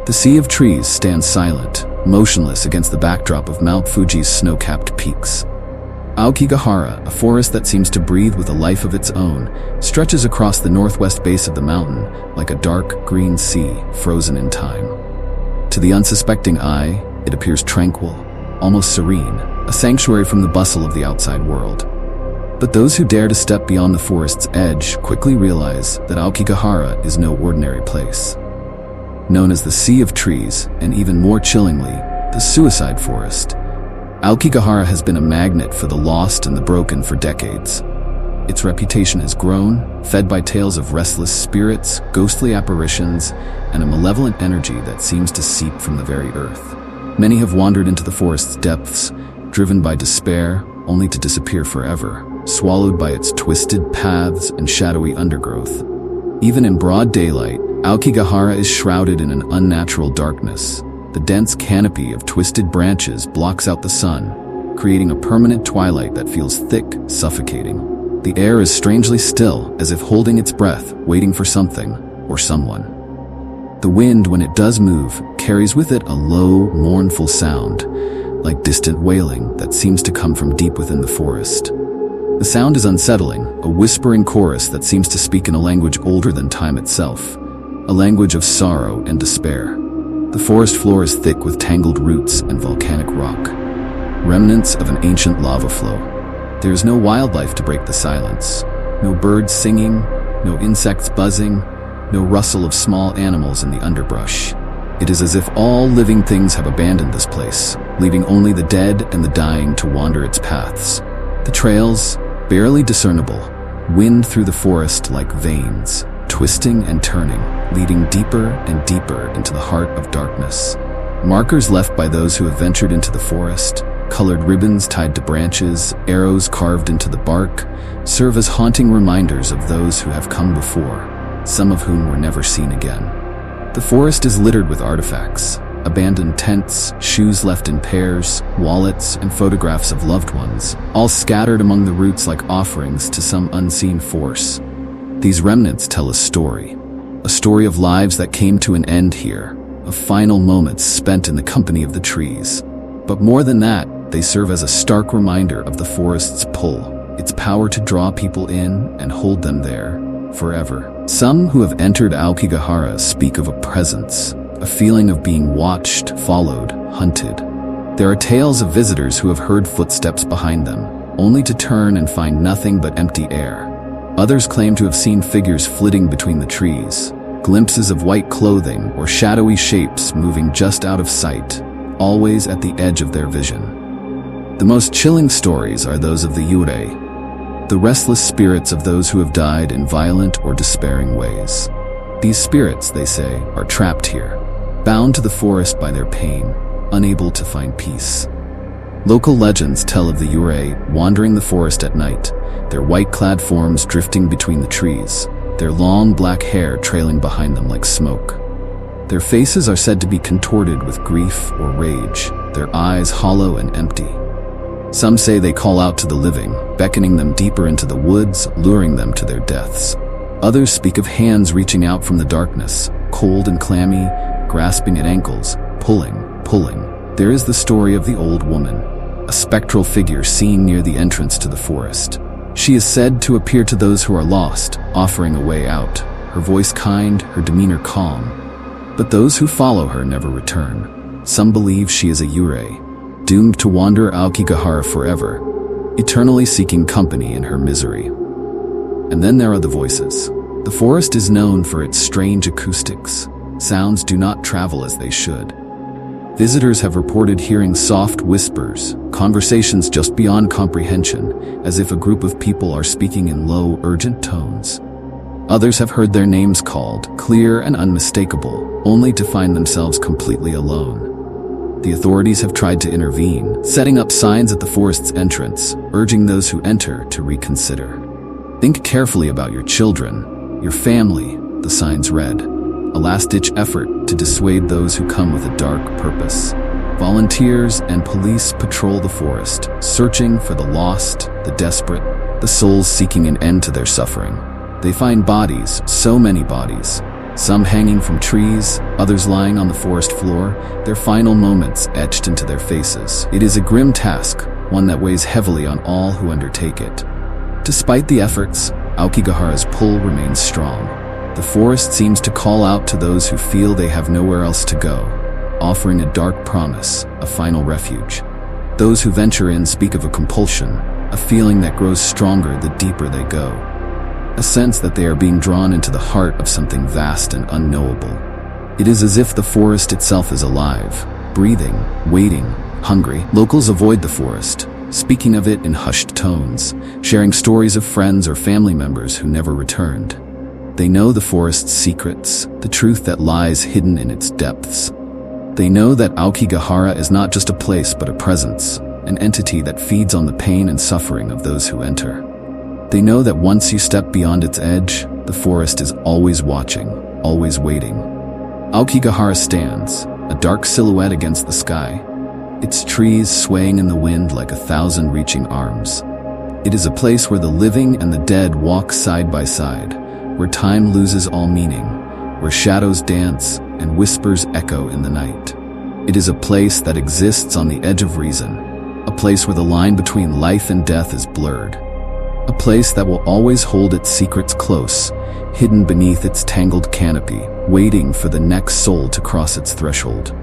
The sea of trees stands silent, motionless against the backdrop of Mount Fuji's snow-capped peaks. Aokigahara, a forest that seems to breathe with a life of its own, stretches across the northwest base of the mountain like a dark, green sea frozen in time. To the unsuspecting eye, it appears tranquil, almost serene, a sanctuary from the bustle of the outside world. But those who dare to step beyond the forest's edge quickly realize that Aokigahara is no ordinary place. Known as the Sea of Trees, and even more chillingly, the Suicide Forest, Aokigahara has been a magnet for the lost and the broken for decades. Its reputation has grown, fed by tales of restless spirits, ghostly apparitions, and a malevolent energy that seems to seep from the very earth. Many have wandered into the forest's depths, driven by despair, only to disappear forever, swallowed by its twisted paths and shadowy undergrowth. Even in broad daylight, Aokigahara is shrouded in an unnatural darkness. The dense canopy of twisted branches blocks out the sun, creating a permanent twilight that feels thick, suffocating. The air is strangely still, as if holding its breath, waiting for something or someone. The wind, when it does move, carries with it a low, mournful sound, like distant wailing that seems to come from deep within the forest. The sound is unsettling, a whispering chorus that seems to speak in a language older than time itself, a language of sorrow and despair. The forest floor is thick with tangled roots and volcanic rock, remnants of an ancient lava flow. There is no wildlife to break the silence, no birds singing, no insects buzzing, no rustle of small animals in the underbrush. It is as if all living things have abandoned this place, leaving only the dead and the dying to wander its paths. The trails, barely discernible, wind through the forest like veins, twisting and turning, leading deeper and deeper into the heart of darkness. Markers left by those who have ventured into the forest, colored ribbons tied to branches, arrows carved into the bark, serve as haunting reminders of those who have come before, some of whom were never seen again. The forest is littered with artifacts, abandoned tents, shoes left in pairs, wallets, and photographs of loved ones, all scattered among the roots like offerings to some unseen force. These remnants tell a story of lives that came to an end here, of final moments spent in the company of the trees. But more than that, they serve as a stark reminder of the forest's pull, its power to draw people in and hold them there forever. Some who have entered Aokigahara speak of a presence, a feeling of being watched, followed, hunted. There are tales of visitors who have heard footsteps behind them, only to turn and find nothing but empty air. Others claim to have seen figures flitting between the trees, glimpses of white clothing or shadowy shapes moving just out of sight, always at the edge of their vision. The most chilling stories are those of the yurei, the restless spirits of those who have died in violent or despairing ways. These spirits, they say, are trapped here, bound to the forest by their pain, unable to find peace. Local legends tell of the yurei wandering the forest at night, their white-clad forms drifting between the trees, their long black hair trailing behind them like smoke. Their faces are said to be contorted with grief or rage, their eyes hollow and empty. Some say they call out to the living, beckoning them deeper into the woods, luring them to their deaths. Others speak of hands reaching out from the darkness, cold and clammy, grasping at ankles, pulling. There is the story of the old woman, a spectral figure seen near the entrance to the forest. She is said to appear to those who are lost, offering a way out, her voice kind, her demeanor calm. But those who follow her never return. Some believe she is a yurei, doomed to wander Aokigahara forever, eternally seeking company in her misery. And then there are the voices. The forest is known for its strange acoustics. Sounds do not travel as they should. Visitors have reported hearing soft whispers, conversations just beyond comprehension, as if a group of people are speaking in low, urgent tones. Others have heard their names called, clear and unmistakable, only to find themselves completely alone. The authorities have tried to intervene, setting up signs at the forest's entrance, urging those who enter to reconsider. Think carefully about your children, your family, the signs read. A last-ditch effort to dissuade those who come with a dark purpose. Volunteers and police patrol the forest, searching for the lost, the desperate, the souls seeking an end to their suffering. They find bodies, so many bodies, Some hanging from trees, others lying on the forest floor, their final moments etched into their faces. It is a grim task, one that weighs heavily on all who undertake it. Despite the efforts, Aokigahara's pull remains strong. The forest seems to call out to those who feel they have nowhere else to go, offering a dark promise, a final refuge. Those who venture in speak of a compulsion, a feeling that grows stronger the deeper they go. A sense that they are being drawn into the heart of something vast and unknowable. It is as if the forest itself is alive, breathing, waiting, hungry. Locals avoid the forest, speaking of it in hushed tones, sharing stories of friends or family members who never returned. They know the forest's secrets, the truth that lies hidden in its depths. They know that Aokigahara is not just a place but a presence, an entity that feeds on the pain and suffering of those who enter. They know that once you step beyond its edge, the forest is always watching, always waiting. Aokigahara stands, a dark silhouette against the sky, its trees swaying in the wind like 1,000 reaching arms. It is a place where the living and the dead walk side by side, where time loses all meaning, where shadows dance and whispers echo in the night. It is a place that exists on the edge of reason, a place where the line between life and death is blurred. A place that will always hold its secrets close, hidden beneath its tangled canopy, waiting for the next soul to cross its threshold.